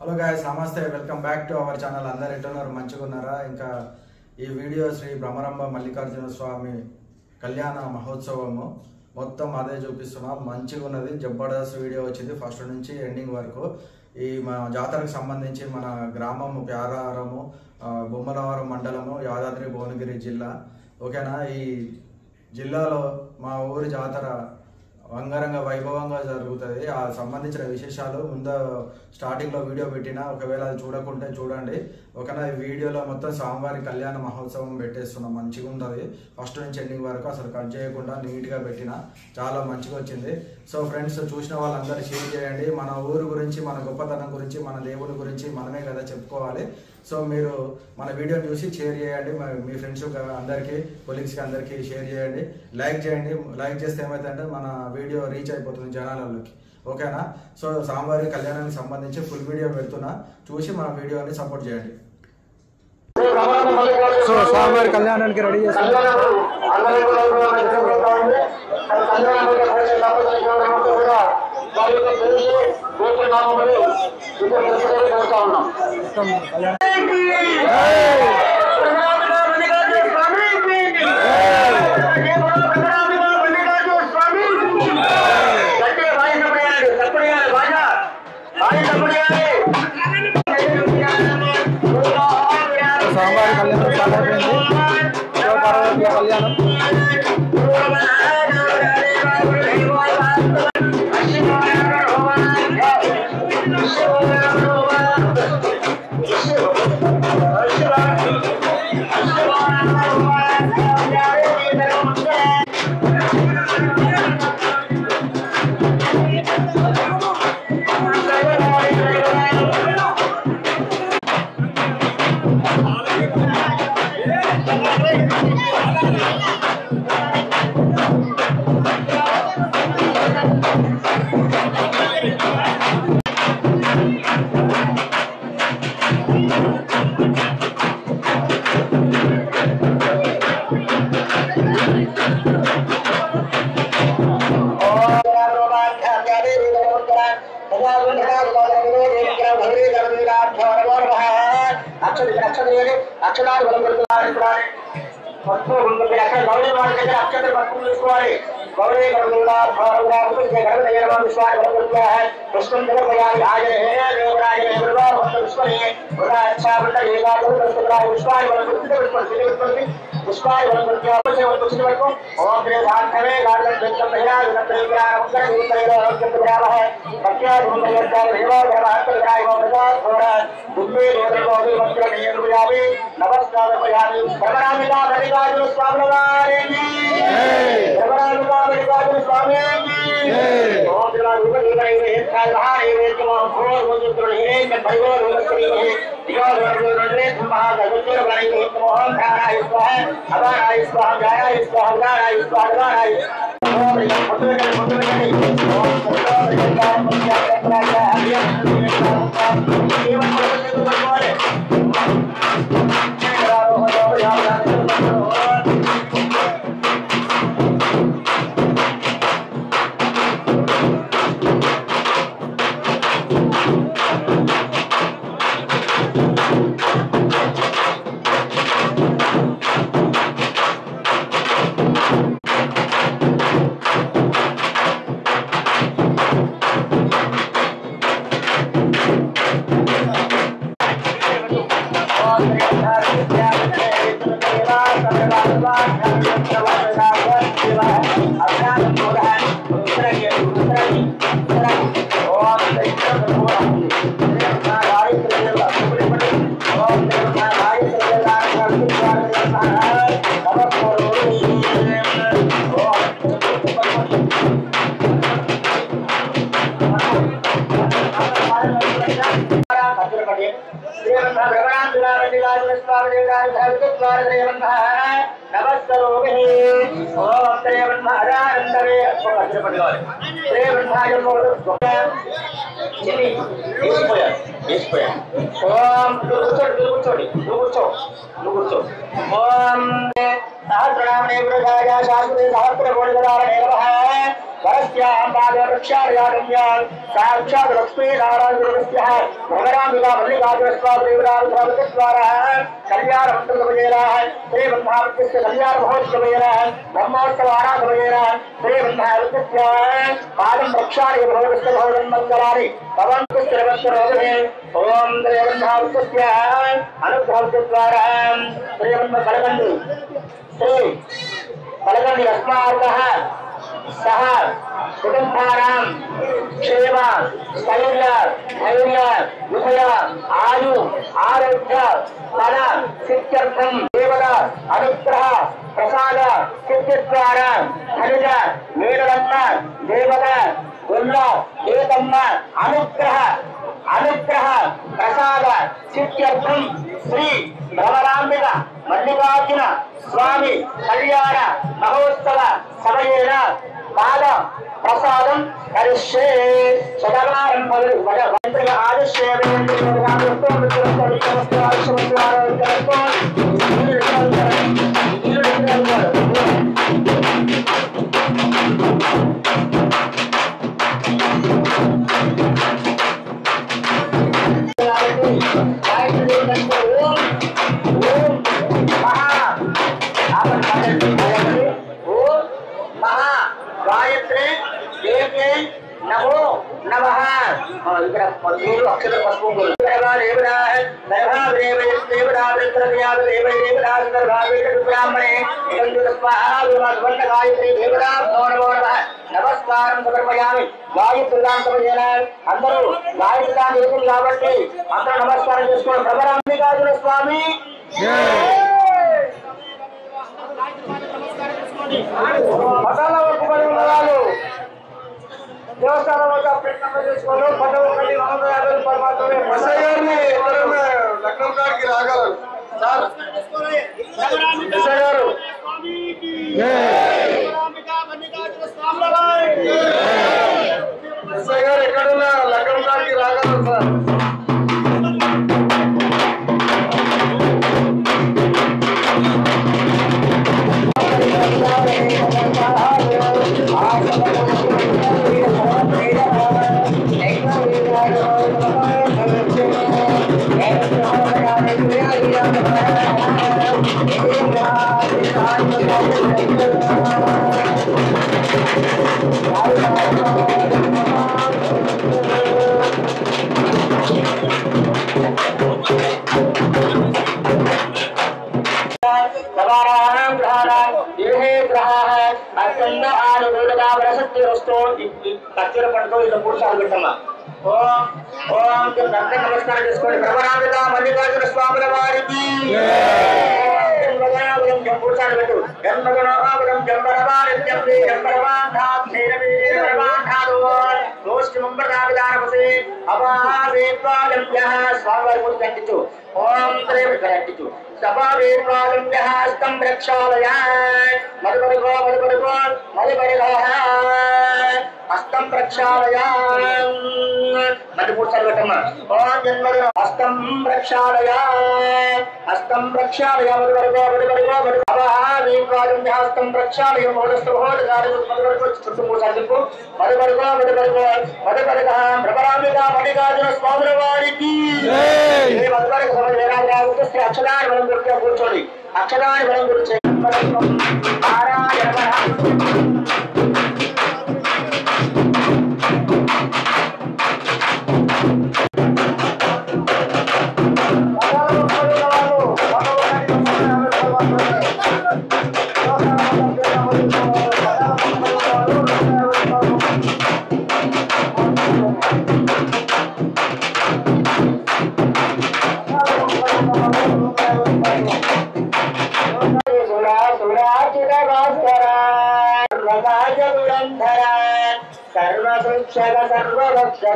Hello guys, నమస్తే. Welcome back to our channel. అందరు ఎట్టున్నారు? మంచిగా ఉన్నారా? ఇంకా ఈ వీడియో శ్రీ బ్రహ్మరంభ మల్లికార్జున స్వామి కళ్యాణ మహోత్సవము మొత్తం అదే చూపిస్తున్నాం. మంచిగా ఉన్నది, జబర్దస్త్ వీడియో వచ్చింది ఫస్ట్ నుంచి ఎండింగ్ వరకు. ఈ మా జాతరకు సంబంధించి మన గ్రామము ప్యారారము, బొమ్మలవరం మండలము, యాదాద్రి భువనగిరి జిల్లా. ఓకేనా? ఈ జిల్లాలో మా ఊరి జాతర అంగరంగ వైభవంగా జరుగుతుంది. ఆ సంబంధించిన విశేషాలు ముందు స్టార్టింగ్లో వీడియో పెట్టినా, ఒకవేళ అది చూడకుంటే చూడండి. ఓకేనా? ఈ వీడియోలో మొత్తం స్వామివారి కళ్యాణ మహోత్సవం పెట్టేస్తున్నాం. మంచిగా ఉంటుంది ఫస్ట్ నుంచి ఎండింగ్ వరకు, అసలు కట్ చేయకుండా నీట్గా పెట్టిన చాలా మంచిగా వచ్చింది. సో ఫ్రెండ్స్, చూసిన వాళ్ళందరూ షేర్ చేయండి. మన ఊరు గురించి, మన గొప్పతనం గురించి, మన దేవుడి గురించి మనమే కదా చెప్పుకోవాలి. సో మీరు మన వీడియోని చూసి షేర్ చేయండి. మీ ఫ్రెండ్స్ అందరికీ, కొలీగ్స్కి అందరికీ షేర్ చేయండి. లైక్ చేయండి. లైక్ చేస్తే ఏమైందంటే మన వీడియో రీచ్ అయిపోతుంది జనాలలోకి. ఓకేనా? సో స్వామివారి కళ్యాణానికి సంబంధించి ఫుల్ వీడియో పెడుతున్నా, చూసి మన వీడియోని సపోర్ట్ చేయండి. సో స్వామివారి కళ్యాణానికి రెడీ చేస్తాం. స్వామివారి కళ్యాణం చాలా అయిపోయింది. కళ్యాణం ఓం सहस्रनामने पुरुषाय शाश्वते सहस्रकोटिकदारणे नमः परस्यां पादवृक्षार्यागम्यान् साक्षात् लक्ष्मीनारायणगुरुस्यः भगराम्बिका मल्लिकार्जुनस्वामिदेवराजद्वारः कल्याणमन्त्रसमयेनः श्रीब्रह्मावृत्यस्य कल्याणमहोत्सवेन ब्रह्मोत्सवाराधवेन श्रीब्रह्मावृत्यस्य पादं रक्षाणि भगवतस्य भवन्मङ्गलानि भवन्तु श्रीवत्सरोदने ओम श्रीब्रह्मावृत्यस्य अनुग्रहद्वारा श्रीब्रह्मकलगण्डि श्री अस्माकः सह कुटुंबानां क्षेम स्थैर्य धैर्य विजय आयु आरोग्य फल सिद्ध्यर्थं देवता अनुग्रह प्रसाद सिद्धिद्वारा धनुज नीलरत्न देवता गुल्ल ఏకమ్మ అనుగ్రह ప్రసాద సిద్ధ్యర్థం శ్రీ భ్రమరాంబిక మల్లికార్జున స్వామి కళ్యాణ మహోత్సవ సమయేన పాద ప్రసాదం కరిష్యే సదాకారం మంత్రిగా गायत्री देवी नमो नमः इधर पद्मीरु अक्षर पस्पुंगुल देवराज ब्राह्मणे गायत्री देवराज नमो नमः नमस्कारं समर्पयामि गायत्रीदान समयेन अंदरू गायत्रीदान చేసింది కాబట్టి అందరూ నమస్కారం చేసుకోండి భ్రమరాంబికార్జున స్వామి పదాల వరకు పడి ఉన్నవాళ్ళు దేవస్థానం వద్ద ప్రయత్నం చేసుకోండి పదవ ఒకటి 450 రూపాయలు మాత్రమే గారిని ఎవరైనా లగ్నం కాడికి రాగలరు సార్ గారు గారు ఎక్కడున్నా లగ్నం కాడికి రాగలరు సార్ నమస్కారం చేసుకోండి భ్రమరాంబిక మల్లికార్జున స్వాముల వారికి స్వామివారి ఓం త్రేమికరించు సభావేపాలంహస్తం రక్షాలయ మధుపరిగో హస్తం ప్రక్షాళయ మధుపూర్ సర్వటమ్మ ఓం జన్మద హస్తం ప్రక్షాళయ మధుపరిగో హస్తం ప్రక్షాళయ చుట్టూ మూడు సార్లు మధుపరిగో భ్రమరాంబిక మల్లికార్జున స్వాముల వారికి అక్షరాన్ని బలం గురించి కూర్చోండి అక్షరాన్ని బలం గురించి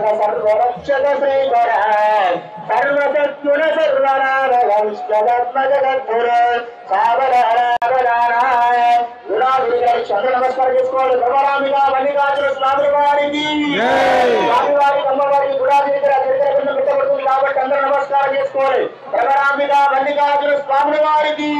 सर्वरक्षक श्रीधर सर्वशत्रुन सर्वनामगुर नमस्कार చేసుకోండి భ్రమరాంబిక మల్లికార్జున స్వాముల వారికి స్వామివారి అమ్మవారికి గుడాది దగ్గర పెట్టబడుతుంది కాబట్టి అందరూ నమస్కారం చేసుకోండి భ్రమరాంబిక మల్లికార్జున స్వాముల వారికి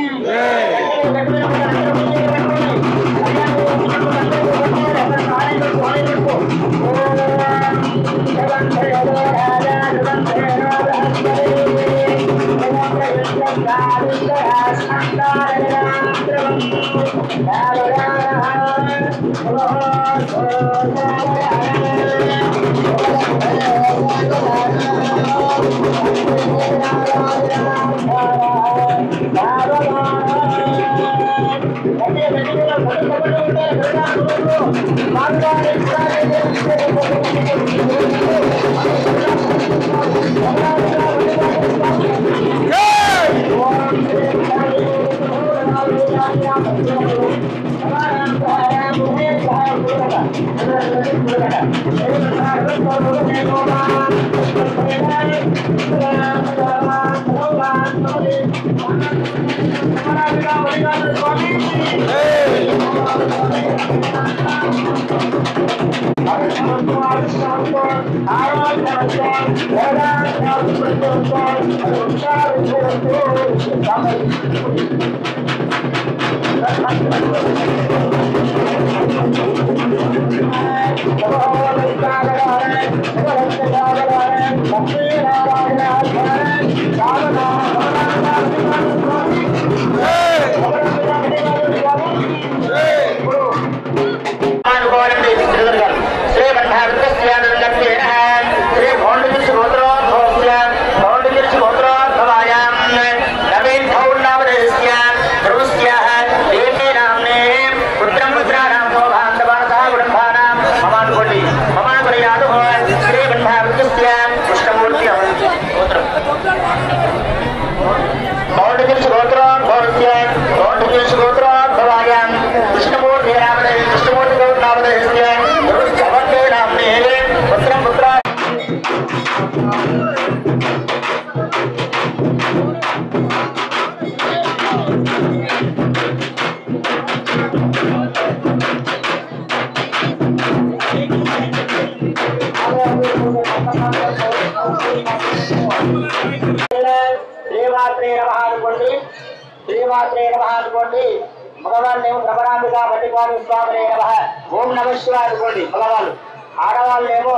మగవాళ్ళేమో భ్రమరాంబిక భట్టివారి స్వామి నమః ఓం నమ శివాయ అనుకోండి మగవాళ్ళు. ఆడవాళ్ళేమో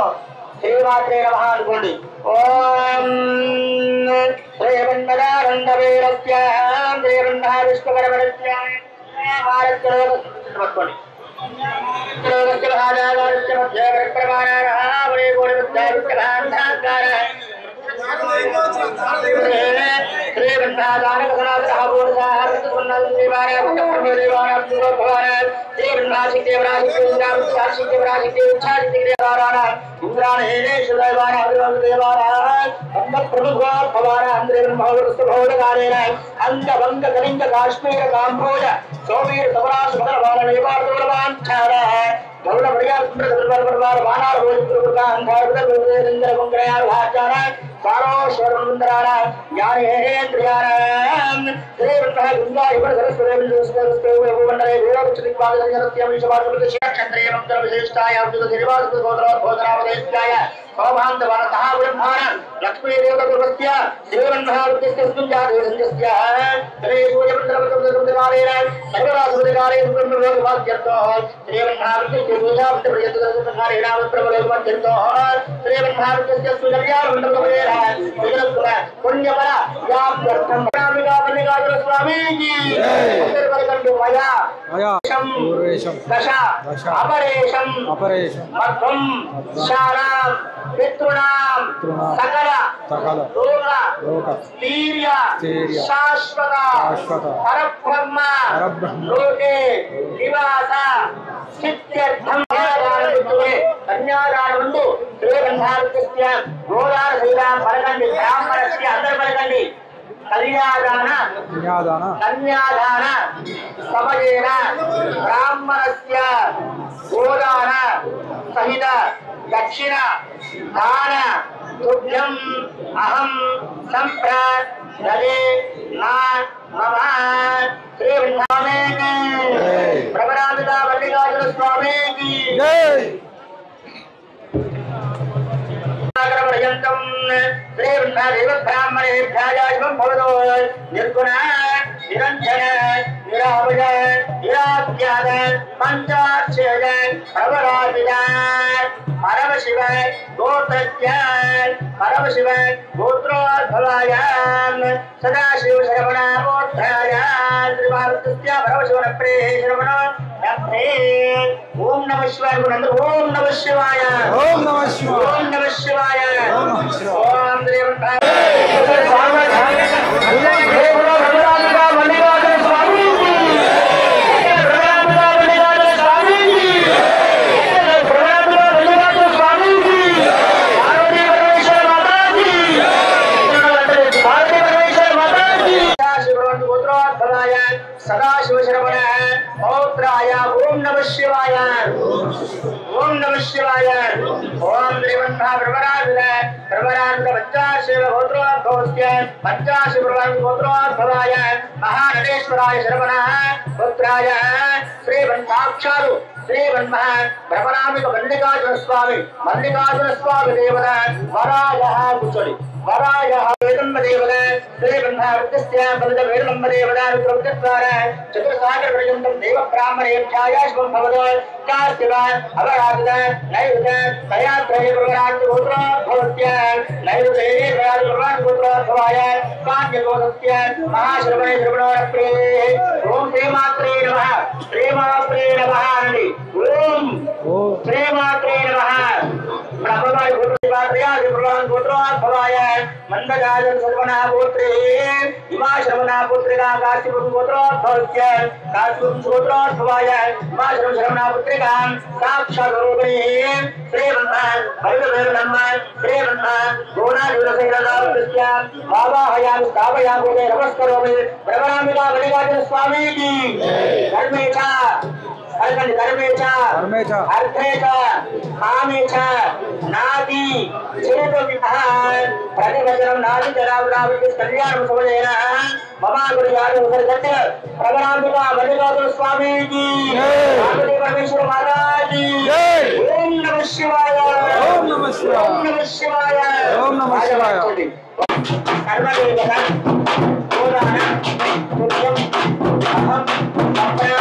శ్రీమాత్రే నమః అనుకోండి. ఓం శ్రీమన్నారాయణవేరస్య శ్రీమన్నా విష్ణువరవరస్య పట్టుకోండి. అంగ కలింగ కాశ్మీర కాంభోజ సోమీర సమరాజ గౌడ పరిగారు బాణాలు సారోశ్వరుందరాణ జ్ఞానేంద్రియాణ లక్ష్మీదేవత పుణ్యపర స్వామీజీ దశ అపరేషం మధ్వం శానాం పితృణాం సకల లోక స్థీర్య శాశ్వత పరబ్రహ్మ లోకే నివాస సిద్ధ్యర్థం కన్యాదానముందు శ్రీగంధారుత్య గోదాన శ్రీరామ పలకండి బ్రాహ్మణస్య అందరు పలకండి కన్యాదాన సమయేన బ్రాహ్మణస్య గోదాన సహిత దక్షిణ దాన తుభ్యం అహం సంప్రదే నా మమ శ్రీవృందావనేకి భ్రమరాంబిక మల్లికార్జున స్వామికి चतुर्सागरपर्यन्तं श्रीब्रह्मदेवब्राह्मणेभ्यायाजमं भवतो निर्गुण निरञ्जन निरामय निराज्ञान पञ्चाक्षर प्रवराजित परमशिव गोत्रज्ञ परमशिव गोत्रोद्भवाय सदाशिव शरवण गोत्राय श्रीवारुतस्य परमशिवन प्रेः शरवण ओम नमः शिवाय ओम नमः शिवाय ओम नमः शिवाय ओम नमः शिवाय ओम नमः शिवाय ओम देव सदाशिव शरवण पौत्राय ओम नमः शिवाय ओम नमः शिवाय ओम देवन्ना प्रवरान्त पंचाशिव गोत्रोद्भवस्य पंचाशिव गोत्रोद्भवाय महानटेश्वराय शरवण पुत्राय श्रीवन्साक्षात् श्रीवन्मः भ्रमरामिक मल्लिकार्जुन स्वामी देवता वरायः कुचलि वरायः वेदम्बदेवता श्रीब्रह्मवृत्तस्य बलदेववेदम्बदेवता रुद्रवृत्तद्वारा चतुर्सागरपर्यन्तं देवब्राह्मणेभ्यायाशुभं भवतो कार्तिक अवराधित नैरुत दयात्रये प्रवरान्त गोत्रोद्भवस्य नैरुते प्रवरान्त गोत्रोद्भवाय कान्यगोत्रस्य महाश्रवणे श्रवणोरप्रेः ओम श्रीमात्रे नमः ओम श्रीमात्रे नमः ब्रह्मवाय गोत्रोद्भवाय मंदगाजन सर्वना गोत्रे इमा श्रवणा पुत्रिका काशीपुर गोत्रोद्भवस्य काशीपुर गोत्रोद्भवाय इमा श्रवणा पुत्रिका साक्षात् रूपिणी श्रीब्रह्म हरिवेदब्रह्म श्रीब्रह्म गोनादिवसैरदावृत्य भावाहयामि स्थापयामि नमस्करोमि प्रवरामिका मल्लिकार्जुन स्वामी की धर्मेचा धर्मेचा अर्थेचा कामेचा नादि चेतो विहार प्रतिवचनं नादि जरावरावृत्ति कल्याणं समजेन ममागुरुयादि उदरगत्य प्रवरामिका मल्लिकार्जुन स्वामी की जय परमेश्वर महाराज की जय ओम नमः शिवाय ओम नमः शिवाय ओम नमः शिवाय ओम नमः शिवाय कर्मदेवता गोदान तुल्यम अहम अपना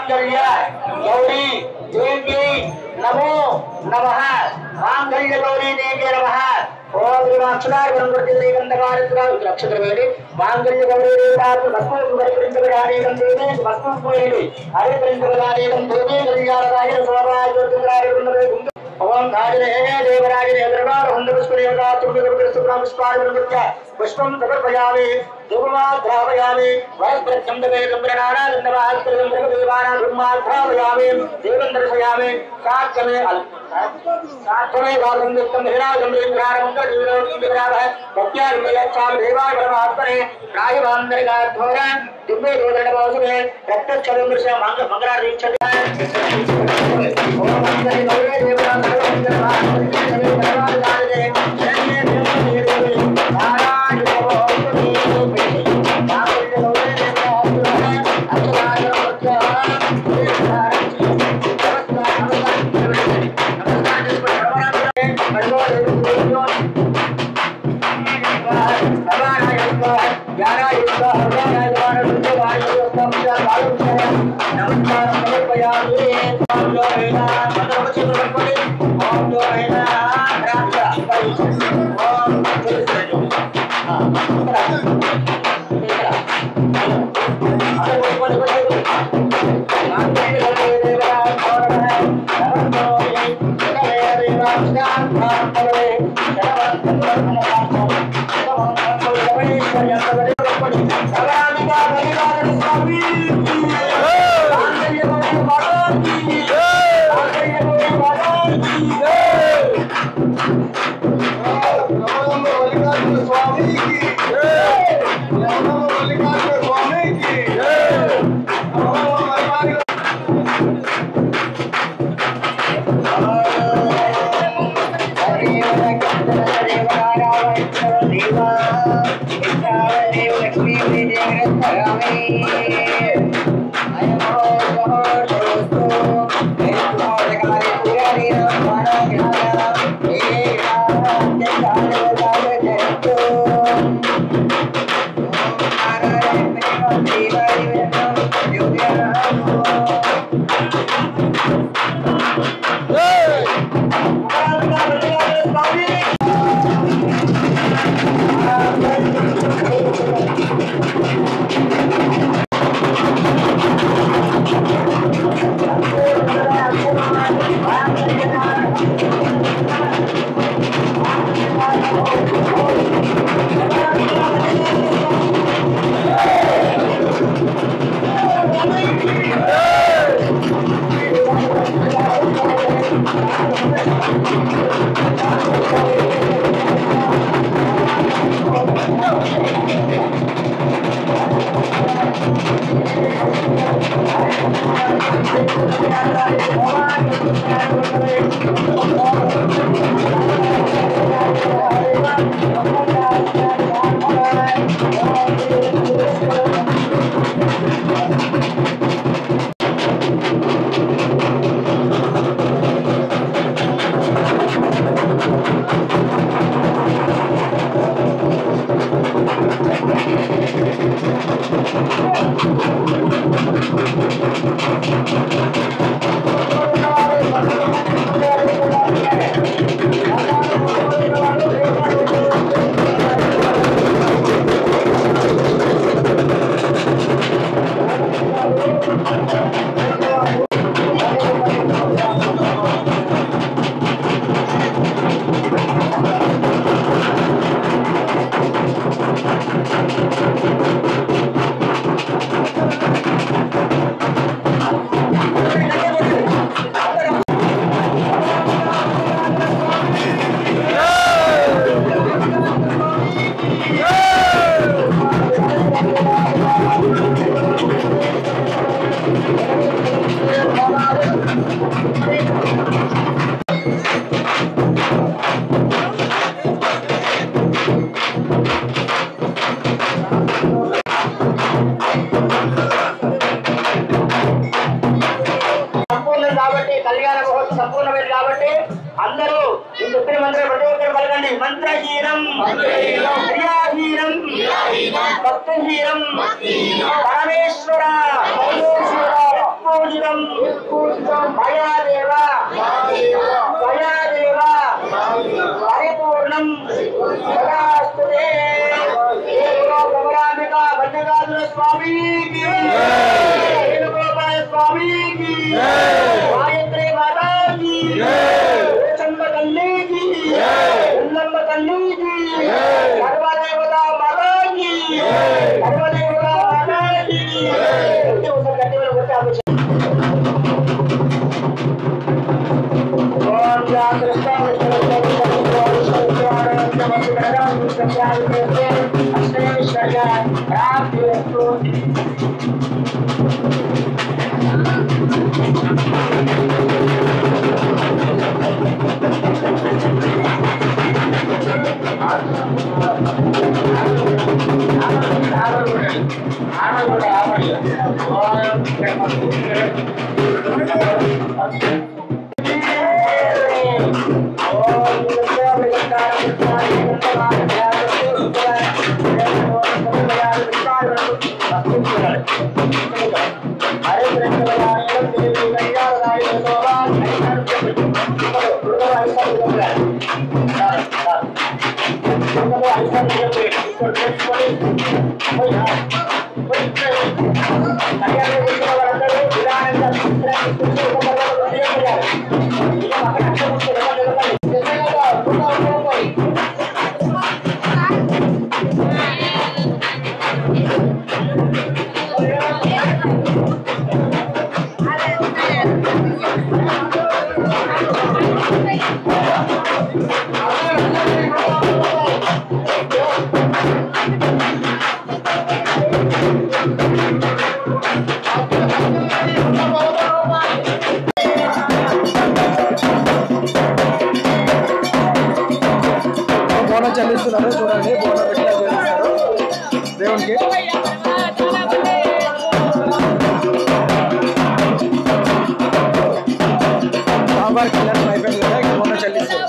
बलि गौरी देवी नमो नमः मांगल्य गौरी देवी नमः ओम श्रीवाक्षुदाय ब्रह्मवर्ति गंधकारित्रा लक्षत्रवेली मांगल्य गौरी देवतात् भस्मं परिप्रिंचकरादेकं देवी भस्मं कोयेली हरे प्रिंचकरादेकं देवी कल्याणराय स्वराय ज्योतिराय ब्रह्मदेव ओम धाजने देवराजने दरबार हुंडपुष्प देवता तुर्गुरुपुष्पनाम पुष्पाय ब्रह्मत्या पुष्पं समर्पयामि धूपमाध्यापयामि वस्त्रचंदके गंभीरनाना गंधवास्त्रं देवानां ब्रह्माध्यापयामि देवं दर्शयामि साक्षमे गाधंदिक्तं हिरागंभीरारंग जीवनोत्तिरावः प्रत्यागमयच्छाम देवाय परमात्मने राजवान्दरगाध्वर दिव्य दोदनवासुने रक्तचरंदृश्य मंगलादीक्षते ओम मंगले गौरे देवता नमस्कार బోనం చెల్లిస్తున్నారు చూడండి, బోనం ఎట్లా చెల్లిస్తారు దేవునికి. సాంబార్ కళ్యాణం అయిపోయింది కదా, ఇంకా బోనం చెల్లిస్తారు.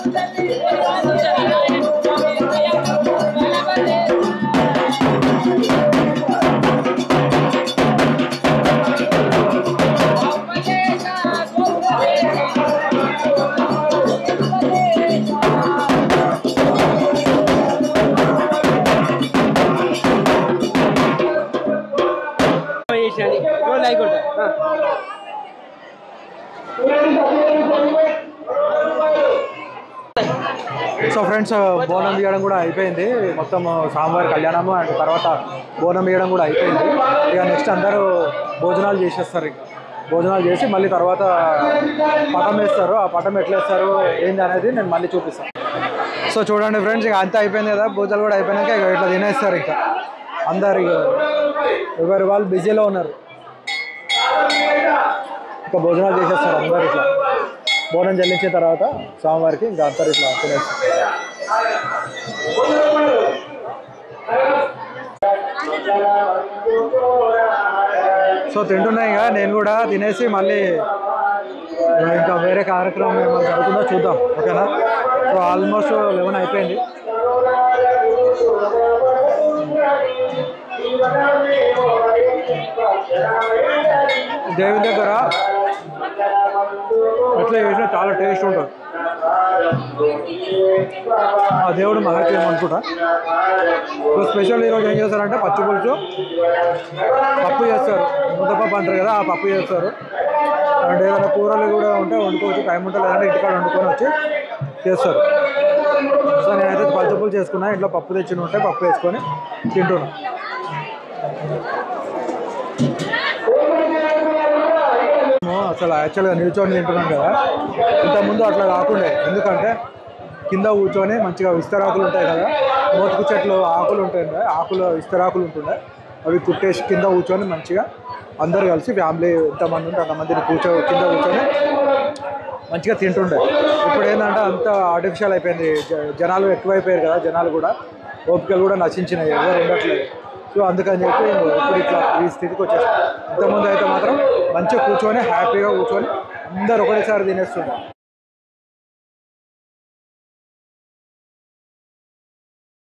సో ఫ్రెండ్స్, బోనం తీయడం కూడా అయిపోయింది. మొత్తం సాంబార్ కళ్యాణము అండ్ తర్వాత బోనం తీయడం కూడా అయిపోయింది. ఇక నెక్స్ట్ అందరూ భోజనాలు చేసేస్తారు. ఇక భోజనాలు చేసి మళ్ళీ తర్వాత పటం వేస్తారు. ఆ పటం ఎట్లా వేస్తారు ఏంటి అనేది నేను మళ్ళీ చూపిస్తాను. సో చూడండి ఫ్రెండ్స్, ఇక అంతా అయిపోయింది కదా, భోజనాలు కూడా అయిపోయినాక ఇక ఇట్లా తినేస్తారు. ఇక అందరు ఇక ఎవరు వాళ్ళు బిజీలో ఉన్నారు. ఇక భోజనాలు చేసేస్తారు అందరు. ఇట్లా బోనం చెల్లించిన తర్వాత స్వామివారికి ఇంకా అందరు ఇట్లా తినేస్తారు. సో తింటున్నాయి ఇక నేను కూడా తినేసి మళ్ళీ ఇంకా వేరే కార్యక్రమం ఏమైనా జరుగుతుందో చూద్దాం, ఓకేనా. సో ఆల్మోస్ట్ 11 అయిపోయింది. దేవుని దగ్గర ఎట్లా చేసినా చాలా టేస్ట్ ఉంటుంది. ఆ దేవుడు మహత్యం అనుకుంటా. సో స్పెషల్ ఈరోజు ఏం చేస్తారంటే పచ్చి పులుసు పప్పు చేస్తారు. ముద్దపప్పు అంటారు కదా, ఆ పప్పు చేస్తారు. అండ్ ఏదైనా కూరలు కూడా ఉంటే వండుకోవచ్చు, టైం ఉంటే లేదంటే ఇంటికాడ వండుకొని వచ్చి చేస్తారు. సో నేనైతే పచ్చి పులుసు చేసుకున్నా, ఇంట్లో పప్పు తెచ్చిన ఉంటే పప్పు వేసుకొని తింటున్నా. అసలు యాక్చువల్గా నిల్చొని తింటున్నాం కదా, ఇంతకుముందు అట్లా కాకుండా. ఎందుకంటే కింద కూర్చొని మంచిగా విస్తరాకులు ఉంటాయి కదా, మోతుకు చెట్లు ఆకులు ఉంటాయి కదా, విస్తరాకులు ఉంటుండే, అవి కుట్టేసి కింద కూర్చొని మంచిగా అందరు కలిసి ఫ్యామిలీ ఎంతమంది ఉంటే అంతమందిని కింద కూర్చొని మంచిగా తింటుండే. ఇప్పుడు ఏంటంటే అంత ఆర్టిఫిషియల్ అయిపోయింది, జనాలు ఎక్కువైపోయారు కదా, జనాలు కూడా ఓపికలు కూడా నశించినాయి, ఎవరు ఉండట్లేదు. సో అందుకని చెప్పి ఇప్పుడు ఇట్లా ఈ స్థితికి వచ్చేస్తాం. ఇంతకుముందు అయితే మాత్రం మంచిగా కూర్చొని హ్యాపీగా కూర్చొని అందరు ఒకటేసారి తినేస్తుండే.